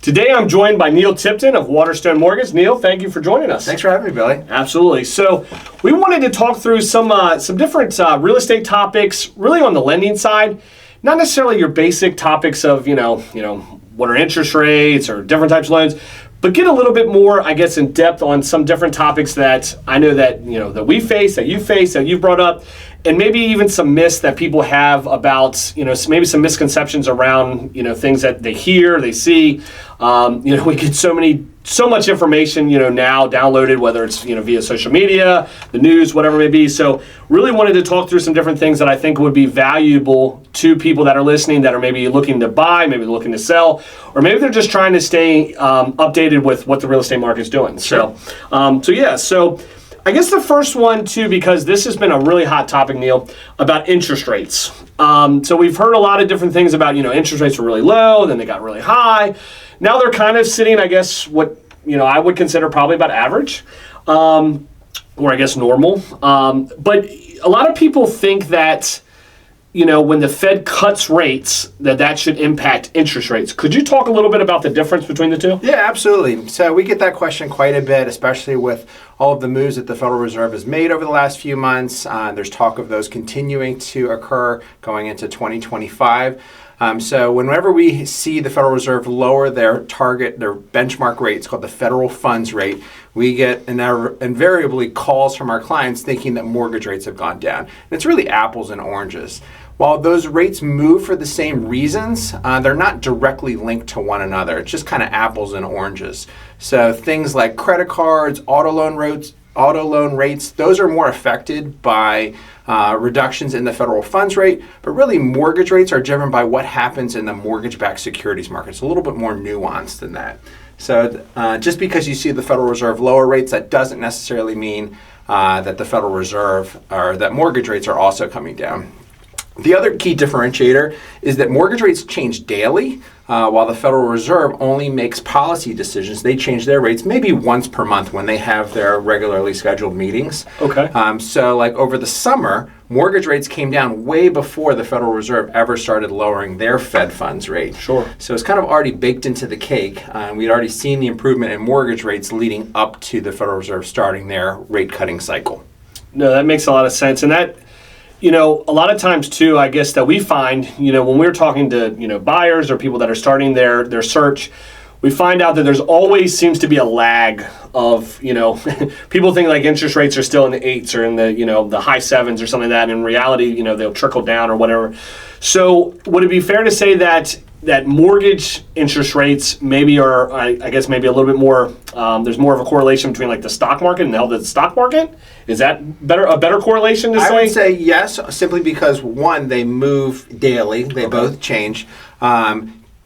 Today I'm joined by Neil Tipton of Waterstone Mortgage. Neil, thank you for joining us. Thanks for having me, Billy. Absolutely. So we wanted to talk through some different real estate topics, really on the lending side. Not necessarily your basic topics of, what are interest rates or different types of loans, but get a little bit more, I guess, in depth on some different topics that I know that, that we face, that you face, that you've brought up, and maybe even some myths that people have about, maybe some misconceptions around, things that they hear, they see. We get so much information, now downloaded, whether it's, via social media, the news, whatever it may be. So really wanted to talk through some different things that I think would be valuable to people that are listening, that are maybe looking to buy, maybe looking to sell, or maybe they're just trying to stay updated with what the real estate market's doing. Sure. So I guess the first one too, because this has been a really hot topic, Neil, about interest rates. So we've heard a lot of different things about, interest rates were really low, then they got really high. Now they're kind of sitting, I guess, what, I would consider probably about average, or I guess normal. But a lot of people think that, when the Fed cuts rates, that should impact interest rates. Could you talk a little bit about the difference between the two? Yeah, absolutely. So we get that question quite a bit, especially with all of the moves that the Federal Reserve has made over the last few months. There's talk of those continuing to occur going into 2025. So whenever we see the Federal Reserve lower their benchmark rate, it's called the federal funds rate, we get invariably calls from our clients thinking that mortgage rates have gone down. And it's really apples and oranges. While those rates move for the same reasons, they're not directly linked to one another. It's just kind of apples and oranges. So things like credit cards, auto loan rates, those are more affected by reductions in the federal funds rate, but really mortgage rates are driven by what happens in the mortgage-backed securities market. It's a little bit more nuanced than that. So just because you see the Federal Reserve lower rates, that doesn't necessarily mean that the Federal Reserve or that mortgage rates are also coming down. The other key differentiator is that mortgage rates change daily, while the Federal Reserve only makes policy decisions. They change their rates maybe once per month when they have their regularly scheduled meetings. Okay. So like over the summer, mortgage rates came down way before the Federal Reserve ever started lowering their Fed funds rate. Sure. So it's kind of already baked into the cake. We'd already seen the improvement in mortgage rates leading up to the Federal Reserve starting their rate cutting cycle. No, that makes a lot of sense. And that, a lot of times too, I guess that we find, when we're talking to, buyers or people that are starting their search, we find out that there's always seems to be a lag of, people think like interest rates are still in the 8s or in the, the high 7s or something like that. And in reality, they'll trickle down or whatever. So would it be fair to say that mortgage interest rates maybe are, I guess maybe a little bit more, there's more of a correlation between like the stock market and the health of the stock market? Is that a better correlation to say? I would say yes, simply because one, they move daily, they both change.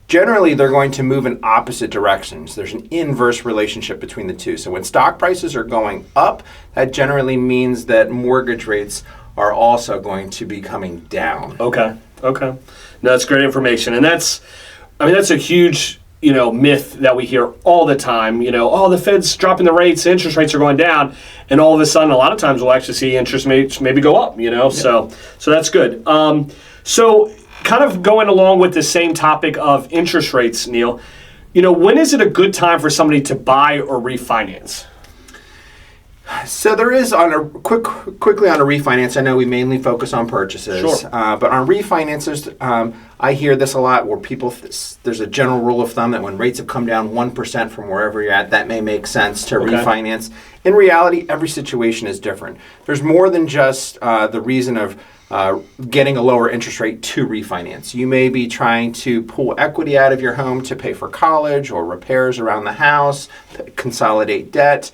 Generally, they're going to move in opposite directions. There's an inverse relationship between the two. So when stock prices are going up, that generally means that mortgage rates are also going to be coming down. Okay. No, that's great information. And that's a huge, myth that we hear all the time. The Fed's dropping the rates, interest rates are going down, and all of a sudden, a lot of times we'll actually see interest rates maybe go up, Yeah. So that's good. So kind of going along with the same topic of interest rates, Neil, when is it a good time for somebody to buy or refinance? So there is quickly on a refinance. I know we mainly focus on purchases, Sure. But on refinances, I hear this a lot where people, there's a general rule of thumb that when rates have come down 1% from wherever you're at, that may make sense to refinance. In reality, every situation is different. There's more than just the reason of getting a lower interest rate to refinance. You may be trying to pull equity out of your home to pay for college or repairs around the house, consolidate debt.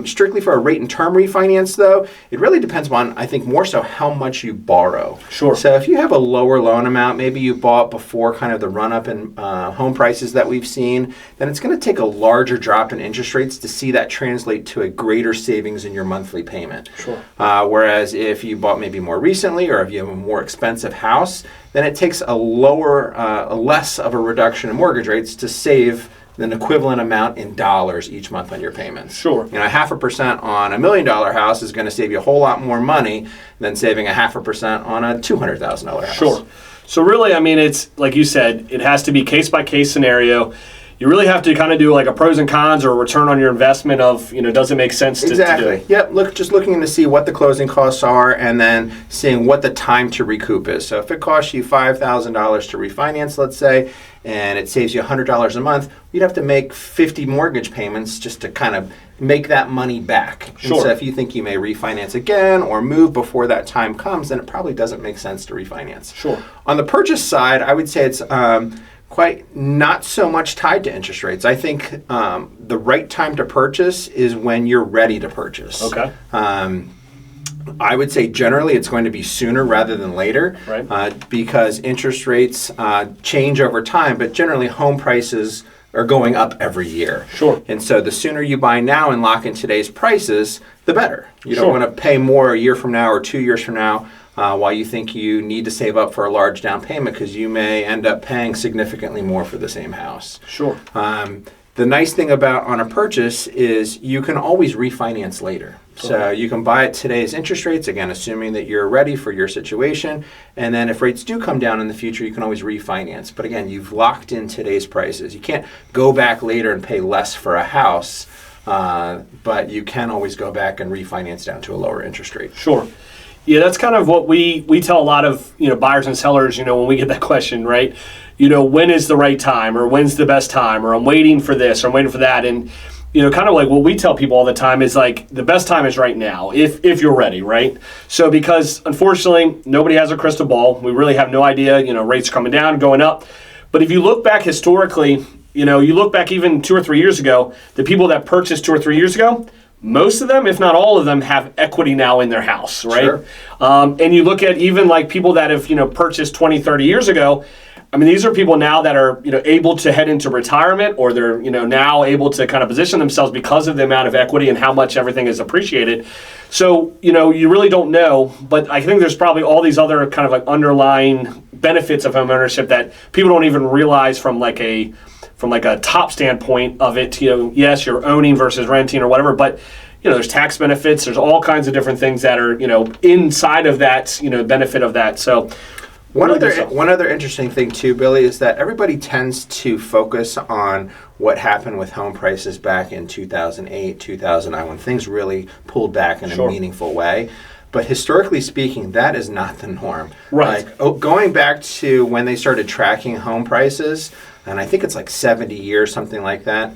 Strictly for a rate and term refinance, though, it really depends on, I think, more so how much you borrow. Sure. So if you have a lower loan amount, maybe you bought before kind of the run-up in home prices that we've seen, then it's going to take a larger drop in interest rates to see that translate to a greater savings in your monthly payment. Sure. Whereas if you bought maybe more recently or if you have a more expensive house, then it takes a less of a reduction in mortgage rates to save an equivalent amount in dollars each month on your payments. Sure. 0.5% on $1 million house is going to save you a whole lot more money than saving 0.5% on a $200,000 house. Sure. So really, it's like you said, it has to be case by case scenario. you really have to kind of do like a pros and cons or a return on your investment of, does it make sense to do it? Yep. Just looking to see what the closing costs are and then seeing what the time to recoup is. So if it costs you $5,000 to refinance, let's say, and it saves you $100 a month, you'd have to make 50 mortgage payments just to kind of make that money back. Sure. And so if you think you may refinance again or move before that time comes, then it probably doesn't make sense to refinance. Sure. On the purchase side, I would say it's quite not so much tied to interest rates. I think the right time to purchase is when you're ready to purchase. Okay. I would say generally it's going to be sooner rather than later, right. Because interest rates change over time, but generally home prices are going up every year. Sure. And so the sooner you buy now and lock in today's prices, the better. You Sure. don't want to pay more a year from now or 2 years from now while you think you need to save up for a large down payment because you may end up paying significantly more for the same house. Sure. The nice thing about on a purchase is you can always refinance later. So you can buy at today's interest rates, again, assuming that you're ready for your situation. And then if rates do come down in the future, you can always refinance. But again, you've locked in today's prices. You can't go back later and pay less for a house, but you can always go back and refinance down to a lower interest rate. Sure. Yeah, that's kind of what we tell a lot of buyers and sellers, when we get that question, right? When is the right time, or when's the best time, or I'm waiting for this, or I'm waiting for that. And kind of like what we tell people all the time is like the best time is right now if you're ready, right? So because unfortunately nobody has a crystal ball, we really have no idea, rates are coming down, going up. But if you look back historically, you look back even 2 or 3 years ago, the people that purchased 2 or 3 years ago, most of them, if not all of them, have equity now in their house, right? Sure. And you look at even like people that have, purchased 20, 30 years ago. I mean, these are people now that are, able to head into retirement, or they're, now able to kind of position themselves because of the amount of equity and how much everything is appreciated. So, you really don't know, but I think there's probably all these other kind of like underlying benefits of home ownership that people don't even realize from like a top standpoint of it. Yes, you're owning versus renting or whatever, but there's tax benefits. There's all kinds of different things that are inside of that benefit of that. So one other interesting thing too, Billy, is that everybody tends to focus on what happened with home prices back in 2008, 2009, when things really pulled back in Sure. a meaningful way. But historically speaking, that is not the norm. Right. Going back to when they started tracking home prices, and I think it's like 70 years, something like that.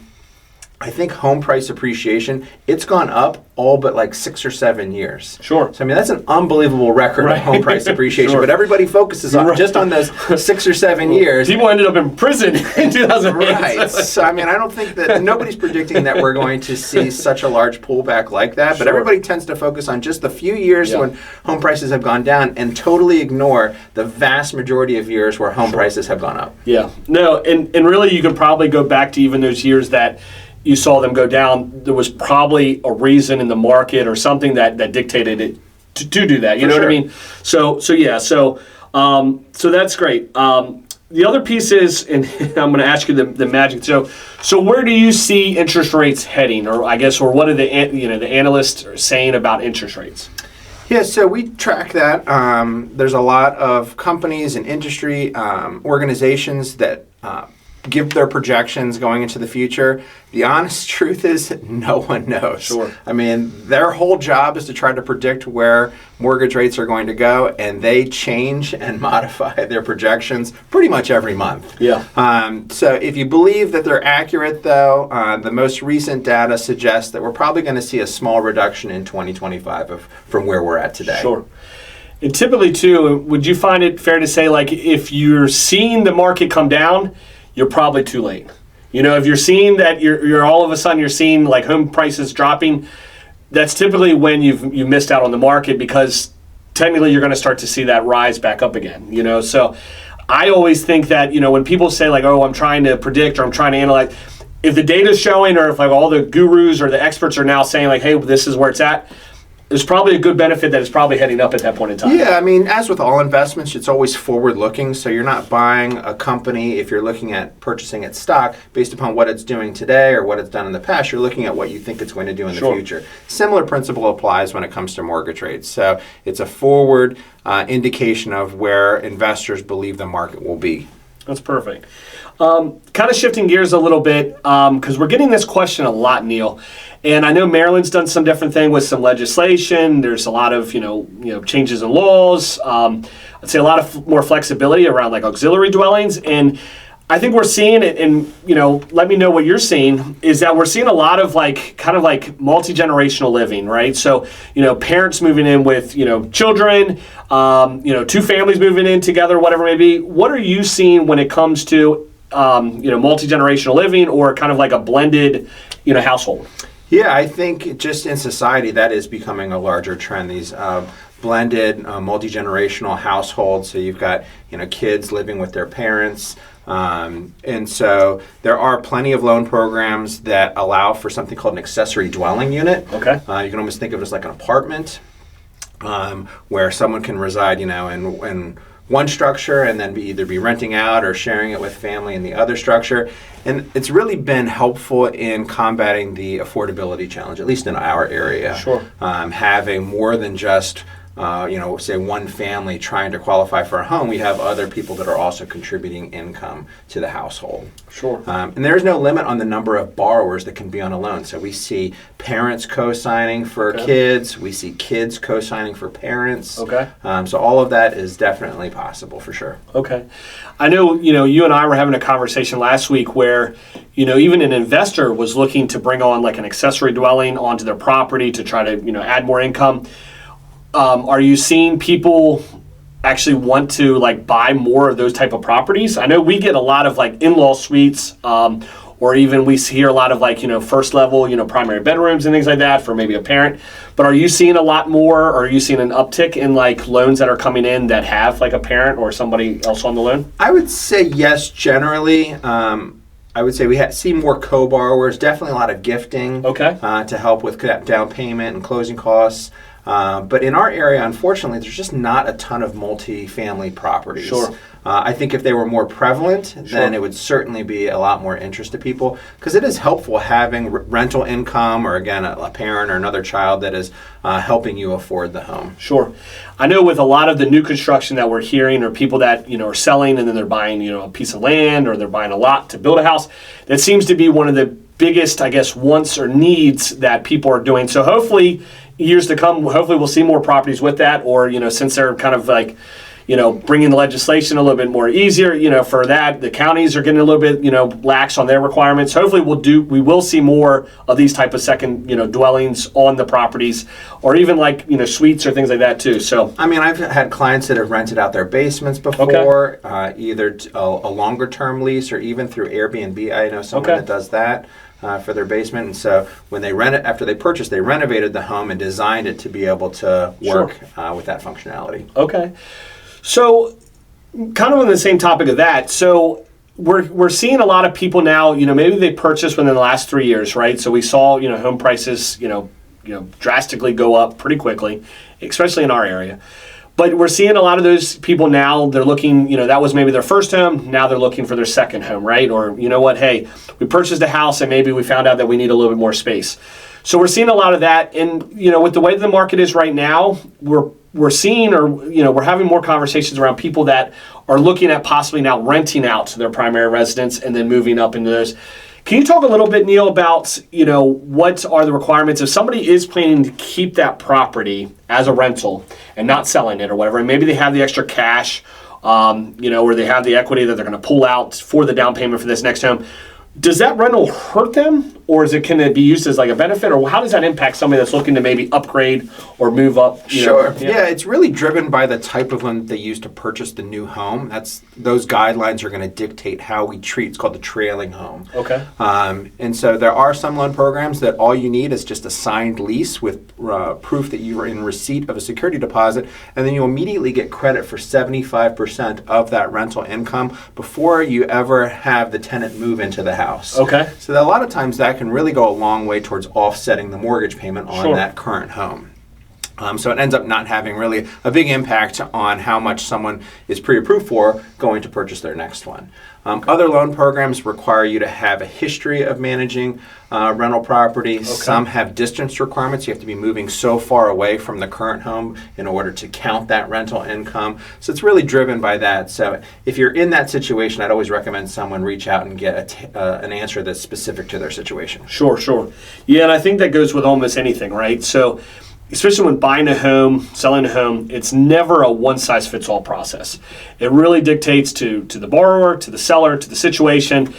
I think home price appreciation, it's gone up all but like 6 or 7 years. Sure. So I mean, that's an unbelievable record Right. of home price appreciation. Sure. But everybody focuses on Right. just on those 6 or 7 years. People ended up in prison in 2008. Right. So I mean, I don't think that nobody's predicting that we're going to see such a large pullback like that. But Sure. everybody tends to focus on just the few years Yeah. when home prices have gone down and totally ignore the vast majority of years where home prices have gone up. Yeah. No, and really you could probably go back to even those years that you saw them go down. There was probably a reason in the market or something that dictated it to do that. You know what I mean? So yeah. So that's great. The other piece is, and I'm going to ask you the magic. So where do you see interest rates heading, or I guess, or what are the analysts are saying about interest rates? Yeah, so we track that. There's a lot of companies and industry organizations that give their projections going into the future. The honest truth is no one knows. Sure. I mean, their whole job is to try to predict where mortgage rates are going to go, and they change and modify their projections pretty much every month. Yeah. So if you believe that they're accurate, though, the most recent data suggests that we're probably going to see a small reduction in 2025 from where we're at today. Sure. And typically, too, would you find it fair to say, like, if you're seeing the market come down, you're probably too late? If you're seeing that you're all of a sudden you're seeing like home prices dropping, that's typically when you missed out on the market, because technically you're going to start to see that rise back up again. So I always think that when people say like, oh, I'm trying to predict or I'm trying to analyze, if the data's showing, or if like all the gurus or the experts are now saying like, hey, this is where it's at, there's probably a good benefit that it's probably heading up at that point in time. Yeah, I mean, as with all investments, it's always forward-looking. So you're not buying a company, if you're looking at purchasing its stock based upon what it's doing today or what it's done in the past. You're looking at what you think it's going to do in the future. Similar principle applies when it comes to mortgage rates. So it's a forward indication of where investors believe the market will be. That's perfect. Kind of shifting gears a little bit, because we're getting this question a lot, Neil. And I know Maryland's done some different thing with some legislation. There's a lot of, changes in laws. I'd say a lot of more flexibility around like auxiliary dwellings. And I think we're seeing it, and let me know what you're seeing, is that we're seeing a lot of kind of multi-generational living, right? So, parents moving in with, children, two families moving in together, whatever it may be. What are you seeing when it comes to, multi-generational living or kind of like a blended, household? Yeah, I think just in society that is becoming a larger trend. These blended multi-generational households. So you've got kids living with their parents. And so there are plenty of loan programs that allow for something called an accessory dwelling unit. Okay. You can almost think of it as like an apartment where someone can reside, in one structure and then either be renting out or sharing it with family in the other structure. And it's really been helpful in combating the affordability challenge, at least in our area. Sure. Having more than just say one family trying to qualify for a home, we have other people that are also contributing income to the household. Sure. And there's no limit on the number of borrowers that can be on a loan. So we see parents co-signing for kids. We see kids co-signing for parents. Okay. So all of that is definitely possible for sure. Okay. I know, you and I were having a conversation last week where, even an investor was looking to bring on like an accessory dwelling onto their property to try to, add more income. Are you seeing people actually want to buy more of those type of properties? I know we get a lot of in-law suites, or even we hear a lot of first level, primary bedrooms and things like that for maybe a parent. But are you seeing a lot more, or are you seeing an uptick in loans that are coming in that have a parent or somebody else on the loan? I would say yes, generally. I would say we see more co-borrowers, definitely a lot of gifting to help with down payment and closing costs. But in our area, unfortunately, there's just not a ton of multi-family properties. Sure. I think if they were more prevalent, then it would certainly be a lot more interest to people, because it is helpful having rental income, or again, a parent or another child that is helping you afford the home. Sure. I know with a lot of the new construction that we're hearing, or people that are selling and then they're buying a piece of land, or they're buying a lot to build a house, that seems to be one of the biggest, I guess, wants or needs that people are doing. So hopefully, years to come, hopefully we'll see more properties with that, or since they're kind of bringing the legislation a little bit more easier, for that, the counties are getting a little bit lax on their requirements. Hopefully we will see more of these type of second dwellings on the properties, or even suites or things like that too. So I mean, I've had clients that have rented out their basements before, either a longer term lease or even through Airbnb. I know someone that does that. For their basement, and so when they after they purchased, they renovated the home and designed it to be able to work with that functionality. Okay. So, kind of on the same topic of that, so we're seeing a lot of people now, maybe they purchased within the last 3 years, right? So we saw, home prices, drastically go up pretty quickly, especially in our area. But we're seeing a lot of those people now, they're looking, that was maybe their first home, now they're looking for their second home, right? Or, hey, we purchased a house and maybe we found out that we need a little bit more space. So we're seeing a lot of that. And, with the way the market is right now, we're seeing, or, we're having more conversations around people that are looking at possibly now renting out their primary residence and then moving up into those. Can you talk a little bit, Neil, about, what are the requirements if somebody is planning to keep that property as a rental and not selling it or whatever, and maybe they have the extra cash, or they have the equity that they're going to pull out for the down payment for this next home. Does that rental hurt them, or can it be used as a benefit, or how does that impact somebody that's looking to maybe upgrade or move up? Sure. Yeah, it's really driven by the type of loan they use to purchase the new home. Those guidelines are going to dictate how we treat. It's called the trailing home. Okay. And so there are some loan programs that all you need is just a signed lease with proof that you are in receipt of a security deposit, and then you immediately get credit for 75% of that rental income before you ever have the tenant move into the house. Okay. So that a lot of times that can really go a long way towards offsetting the mortgage payment on that current home. So it ends up not having really a big impact on how much someone is pre-approved for going to purchase their next one. Other loan programs require you to have a history of managing rental property. Some have distance requirements. You have to be moving so far away from the current home in order to count that rental income. So it's really driven by that. So if you're in that situation, I'd always recommend someone reach out and get an answer that's specific to their situation. Sure. Yeah, and I think that goes with almost anything, right? So especially when buying a home, selling a home, it's never a one-size-fits-all process. It really dictates to the borrower, to the seller, to the situation,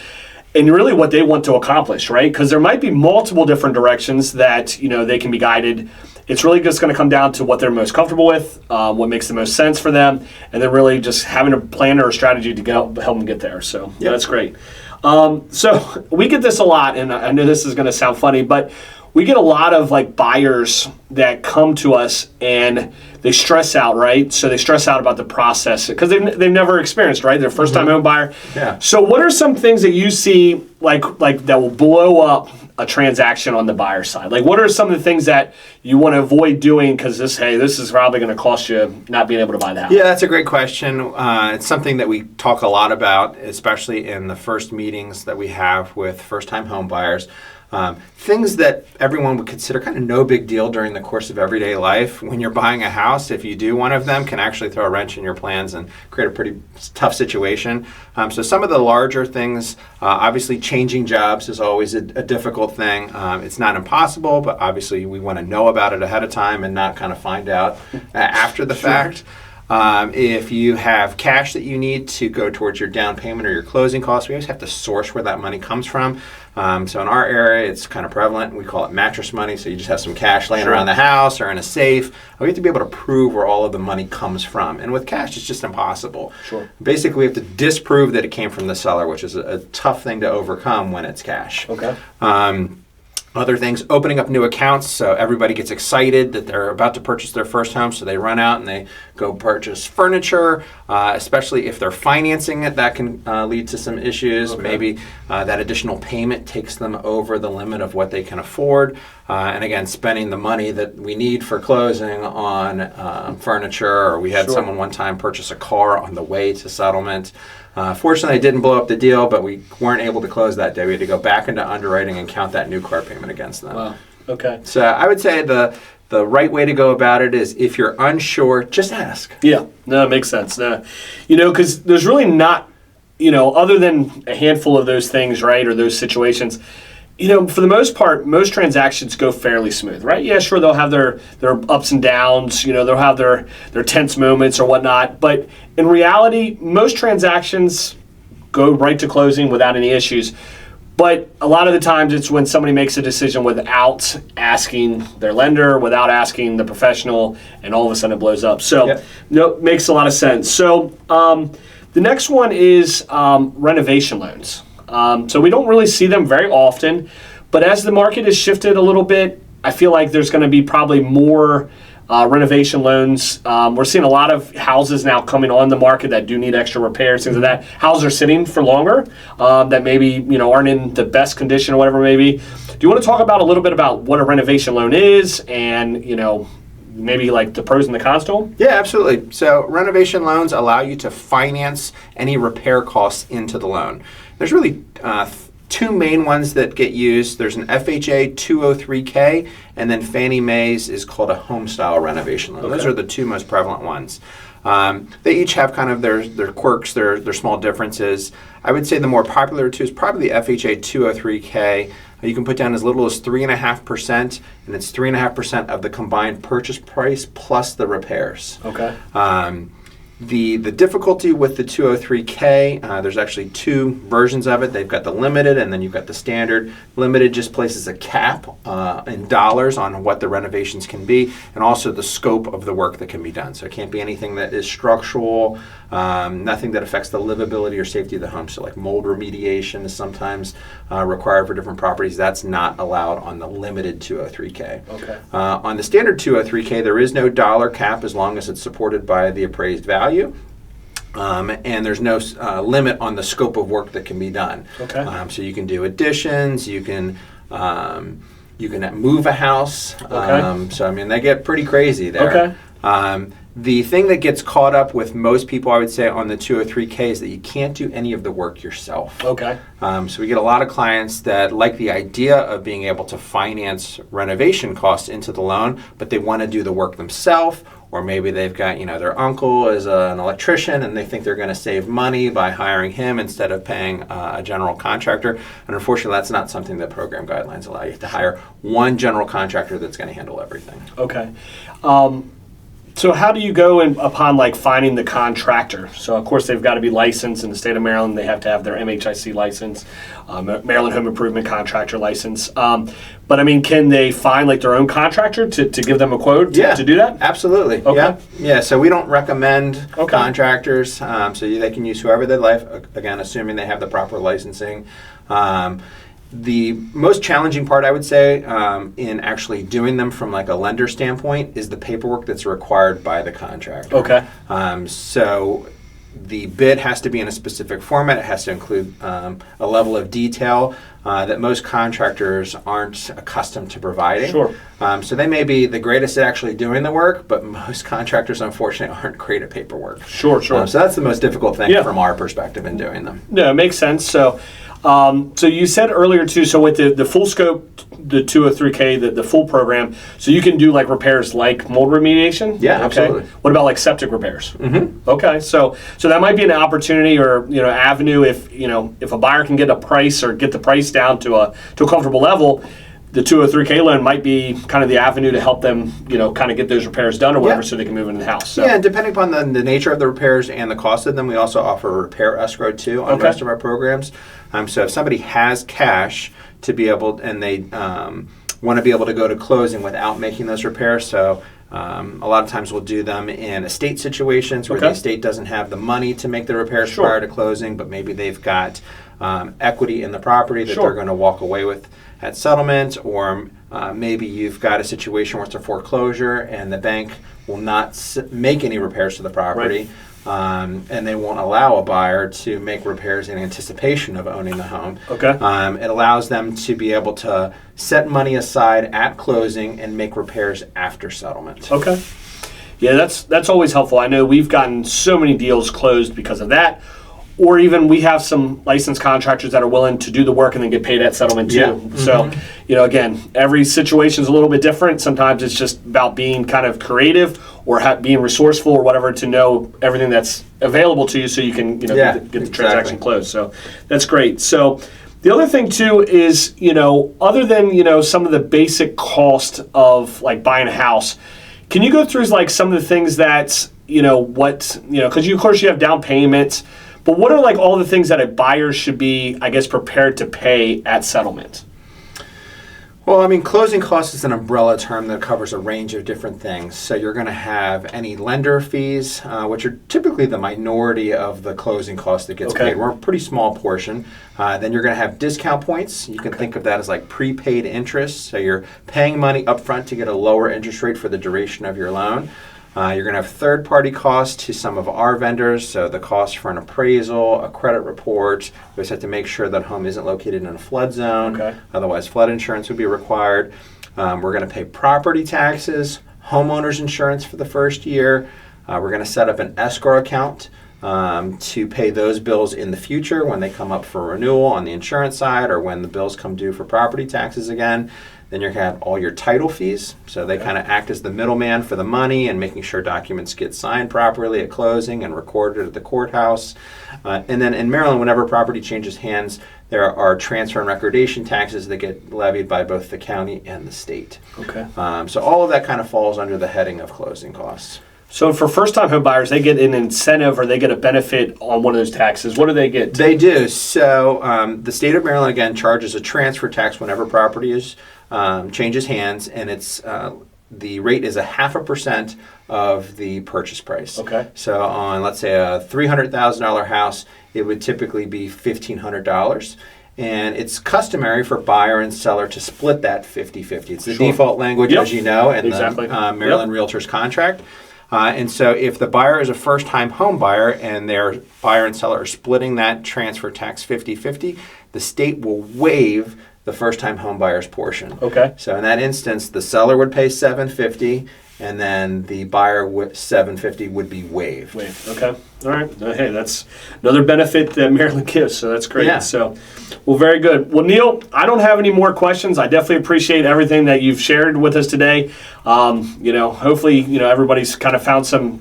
and really what they want to accomplish, right? Because there might be multiple different directions that they can be guided. It's really just going to come down to what they're most comfortable with, what makes the most sense for them, and then really just having a plan or a strategy to help them get there. So that's great. So we get this a lot, and I know this is going to sound funny, but we get a lot of buyers that come to us and they stress out, right? So they stress out about the process because they've never experienced, right? They're first time home buyer. Yeah. So what are some things that you see like that will blow up a transaction on the buyer side? Like what are some of the things that you want to avoid doing because this is probably going to cost you not being able to buy the house? Yeah, that's a great question. It's something that we talk a lot about, especially in the first meetings that we have with first-time home buyers. Things that everyone would consider kind of no big deal during the course of everyday life. When you're buying a house, if you do one of them, can actually throw a wrench in your plans and create a pretty tough situation. So some of the larger things, obviously changing jobs is always a difficult thing. It's not impossible, but obviously we want to know about it ahead of time and not kind of find out after the fact. If you have cash that you need to go towards your down payment or your closing costs, we always have to source where that money comes from. So in our area, it's kind of prevalent. We call it mattress money. So you just have some cash laying around the house or in a safe. We have to be able to prove where all of the money comes from. And with cash, it's just impossible. Basically, we have to disprove that it came from the seller, which is a tough thing to overcome when it's cash. Other things, opening up new accounts, so everybody gets excited that they're about to purchase their first home, so they run out and they go purchase furniture, especially if they're financing it, that can lead to some issues. Maybe that additional payment takes them over the limit of what they can afford. And again, spending the money that we need for closing on furniture, or we had someone one time purchase a car on the way to settlement. Fortunately, it didn't blow up the deal, but we weren't able to close that day. We had to go back into underwriting and count that new car payment against them. Wow. Okay. So I would say the right way to go about it is if you're unsure, just ask. Yeah, no, it makes sense. Because there's really not, other than a handful of those things, right, or those situations, for the most part, most transactions go fairly smooth, right? Yeah, sure, they'll have their ups and downs, they'll have their tense moments or whatnot, but in reality, most transactions go right to closing without any issues. But a lot of the times it's when somebody makes a decision without asking their lender, without asking the professional, and all of a sudden it blows up. So, makes a lot of sense. So, the next one is renovation loans. So we don't really see them very often, but as the market has shifted a little bit, I feel like there's going to be probably more renovation loans. We're seeing a lot of houses now coming on the market that do need extra repairs, things like that. Houses are sitting for longer that maybe aren't in the best condition or whatever it may be. Do you want to talk about a little bit about what a renovation loan is and maybe like the pros and the cons to them? Yeah, absolutely. So renovation loans allow you to finance any repair costs into the loan. There's really two main ones that get used. There's an FHA 203K, and then Fannie Mae's is called a home style renovation loan. Those are the two most prevalent ones. They each have kind of their quirks, their small differences. I would say the more popular two is probably the FHA 203K. You can put down as little as 3.5%, and it's 3.5% of the combined purchase price plus the repairs. The difficulty with the 203K, there's actually two versions of it. They've got the limited and then you've got the standard. Limited just places a cap in dollars on what the renovations can be and also the scope of the work that can be done. So it can't be anything that is structural, nothing that affects the livability or safety of the home. So like mold remediation is sometimes required for different properties. That's not allowed on the limited 203K. On the standard 203K, there is no dollar cap as long as it's supported by the appraised value. And there's no limit on the scope of work that can be done. So you can do additions, you can You can move a house. Okay. So, I mean, they get pretty crazy there. Okay. The thing that gets caught up with most people, I would say, on the 203K is that you can't do any of the work yourself. Okay. So we get a lot of clients that like the idea of being able to finance renovation costs into the loan, but they want to do the work themselves, or maybe they've got, their uncle is an electrician and they think they're going to save money by hiring him instead of paying a general contractor. And unfortunately, that's not something that program guidelines allow. You have to hire one general contractor that's going to handle everything. Okay. So how do you go upon finding the contractor? So of course they've got to be licensed in the state of Maryland. They have to have their MHIC license, Maryland Home Improvement Contractor license. But I mean, can they find their own contractor to give them a quote to do that? Absolutely. Okay. Yeah. So we don't recommend contractors. So they can use whoever they like. Again, assuming they have the proper licensing. The most challenging part, I would say, in actually doing them from a lender standpoint is the paperwork that's required by the contractor. Okay. So the bid has to be in a specific format. It has to include a level of detail that most contractors aren't accustomed to providing. Sure. So they may be the greatest at actually doing the work, but most contractors, unfortunately, aren't great at paperwork. Sure. So that's the most difficult thing from our perspective in doing them. No, it makes sense. So you said earlier too, so with the full scope, the 203K, the full program, so you can do repairs like mold remediation? Yeah, okay. Absolutely. What about septic repairs? Mm-hmm. Okay, so that might be an opportunity or avenue if a buyer can get a price or get the price down to a comfortable level. The 203K loan might be kind of the avenue to help them, kind of get those repairs done or whatever, so they can move into the house. So. Yeah, and depending upon the nature of the repairs and the cost of them, we also offer a repair escrow too on the rest of our programs. So if somebody has cash to be able, and they want to be able to go to closing without making those repairs, so a lot of times we'll do them in estate situations where the estate doesn't have the money to make the repairs prior to closing, but maybe they've got equity in the property that they're going to walk away with at settlement, or maybe you've got a situation where it's a foreclosure and the bank will not make any repairs to the property, and they won't allow a buyer to make repairs in anticipation of owning the home. Okay. It allows them to be able to set money aside at closing and make repairs after settlement. Okay. Yeah, that's always helpful. I know we've gotten so many deals closed because of that. Or even we have some licensed contractors that are willing to do the work and then get paid at settlement too. Yeah. Mm-hmm. So, again, every situation is a little bit different. Sometimes it's just about being kind of creative or being resourceful or whatever to know everything that's available to you so you can, get the transaction closed. So that's great. So the other thing too is, other than, some of the basic cost of buying a house, can you go through some of the things that, because of course you have down payments. But what are all the things that a buyer should be, I guess, prepared to pay at settlement? Well, I mean, closing costs is an umbrella term that covers a range of different things. So you're going to have any lender fees, which are typically the minority of the closing cost that gets paid. We're a pretty small portion. Then you're going to have discount points. You can think of that as prepaid interest. So you're paying money up front to get a lower interest rate for the duration of your loan. You're going to have third-party costs to some of our vendors, so the cost for an appraisal, a credit report. We always have to make sure that home isn't located in a flood zone. Otherwise, flood insurance would be required. We're going to pay property taxes, homeowners insurance for the first year. We're going to set up an escrow account to pay those bills in the future when they come up for renewal on the insurance side or when the bills come due for property taxes again. Then you're going to have all your title fees. So they kind of act as the middleman for the money and making sure documents get signed properly at closing and recorded at the courthouse. And then in Maryland, whenever property changes hands, there are transfer and recordation taxes that get levied by both the county and the state. Okay. So all of that kind of falls under the heading of closing costs. So for first-time home buyers, they get an incentive or they get a benefit on one of those taxes. What do they get? They do. So the state of Maryland, again, charges a transfer tax whenever property changes hands, and it's the rate is 0.5% of the purchase price. Okay. So on, let's say, a $300,000 house, it would typically be $1,500. And it's customary for buyer and seller to split that 50-50. It's the default language, as you know, in the Maryland Realtor's contract. And so if the buyer is a first-time home buyer and their buyer and seller are splitting that transfer tax 50-50, the state will waive the first-time home buyer's portion. Okay. So in that instance, the seller would pay $750, and then the buyer with $750 would be waived. Okay. All right. Hey, that's another benefit that Maryland gives, so that's great. Yeah. So, well, very good. Well, Neil, I don't have any more questions. I definitely appreciate everything that you've shared with us today. Hopefully, everybody's kind of found some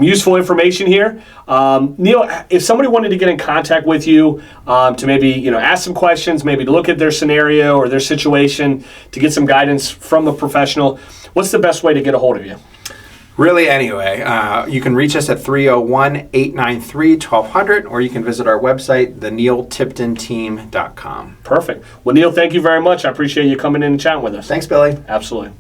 useful information here. Neil, if somebody wanted to get in contact with you to maybe ask some questions, maybe to look at their scenario or their situation, to get some guidance from a professional, what's the best way to get a hold of you? Really, anyway, you can reach us at 301-893-1200, or you can visit our website, theneiltiptonteam.com. Perfect. Well, Neil, thank you very much. I appreciate you coming in and chatting with us. Thanks, Billy. Absolutely.